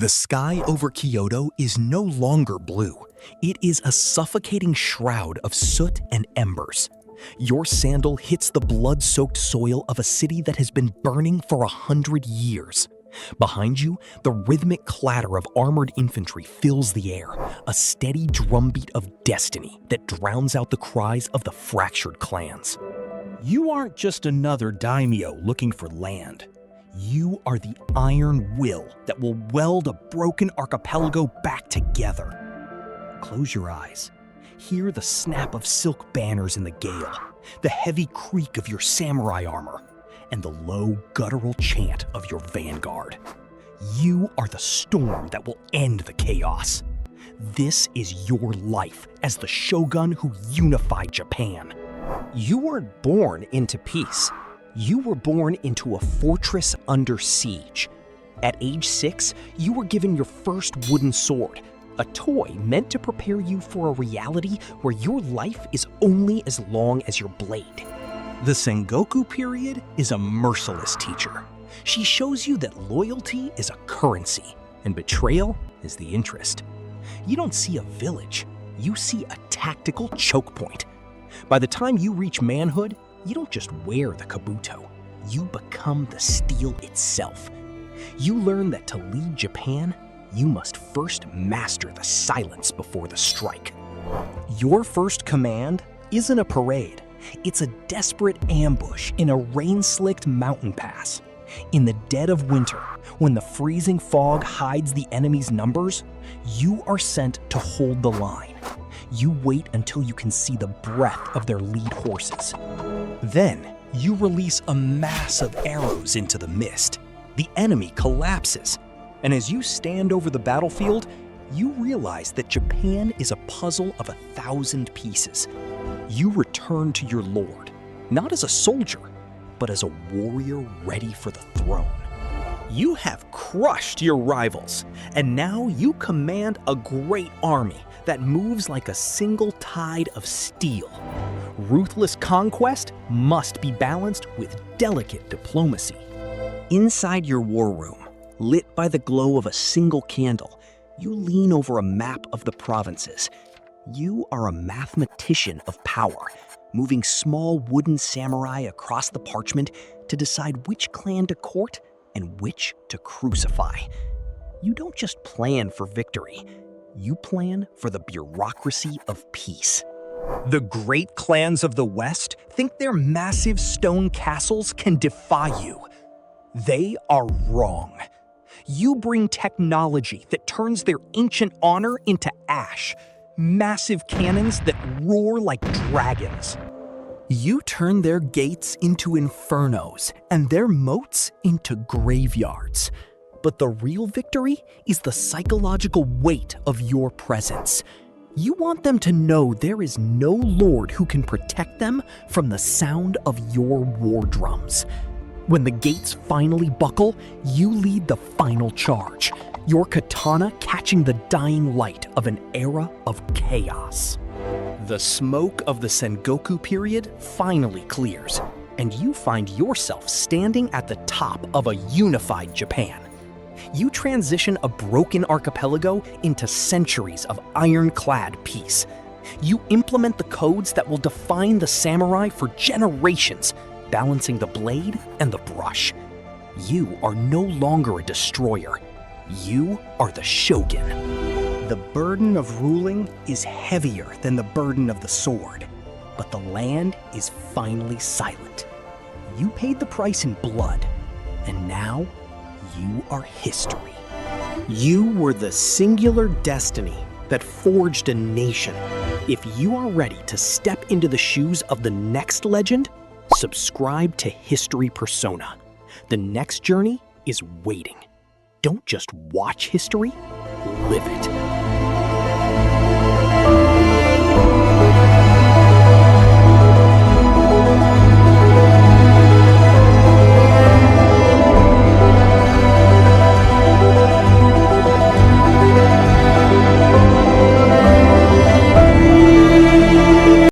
The sky over Kyoto is no longer blue. It is a suffocating shroud of soot and embers. Your sandal hits the blood-soaked soil of a city that has been burning for 100 years. Behind you, the rhythmic clatter of armored infantry fills the air, a steady drumbeat of destiny that drowns out the cries of the fractured clans. You aren't just another daimyo looking for land. You are the iron will that will weld a broken archipelago back together. Close your eyes. Hear the snap of silk banners in the gale, the heavy creak of your samurai armor, and the low, guttural chant of your vanguard. You are the storm that will end the chaos. This is your life as the Shogun who unified Japan. You weren't born into peace. You were born into a fortress under siege. At age 6, you were given your first wooden sword, a toy meant to prepare you for a reality where your life is only as long as your blade. The Sengoku period is a merciless teacher. She shows you that loyalty is a currency and betrayal is the interest. You don't see a village, you see a tactical choke point. By the time you reach manhood, you don't just wear the kabuto, you become the steel itself. You learn that to lead Japan, you must first master the silence before the strike. Your first command isn't a parade. It's a desperate ambush in a rain-slicked mountain pass. In the dead of winter, when the freezing fog hides the enemy's numbers, you are sent to hold the line. You wait until you can see the breath of their lead horses. Then, you release a mass of arrows into the mist. The enemy collapses, and as you stand over the battlefield, you realize that Japan is a puzzle of 1,000 pieces. You return to your lord, not as a soldier, but as a warrior ready for the throne. You have crushed your rivals, and now you command a great army that moves like a single tide of steel. Ruthless conquest must be balanced with delicate diplomacy. Inside your war room, lit by the glow of a single candle, you lean over a map of the provinces. You are a mathematician of power, moving small wooden samurai across the parchment to decide which clan to court and which to crucify. You don't just plan for victory, you plan for the bureaucracy of peace. The great clans of the West think their massive stone castles can defy you. They are wrong. You bring technology that turns their ancient honor into ash, massive cannons that roar like dragons. You turn their gates into infernos and their moats into graveyards. But the real victory is the psychological weight of your presence. You want them to know there is no lord who can protect them from the sound of your war drums. When the gates finally buckle, you lead the final charge, your katana catching the dying light of an era of chaos. The smoke of the Sengoku period finally clears, and you find yourself standing at the top of a unified Japan. You transition a broken archipelago into centuries of ironclad peace. You implement the codes that will define the samurai for generations, balancing the blade and the brush. You are no longer a destroyer. You are the Shogun. The burden of ruling is heavier than the burden of the sword, but the land is finally silent. You paid the price in blood, and now you are history. You were the singular destiny that forged a nation. If you are ready to step into the shoes of the next legend, subscribe to History Persona. The next journey is waiting. Don't just watch history, live it.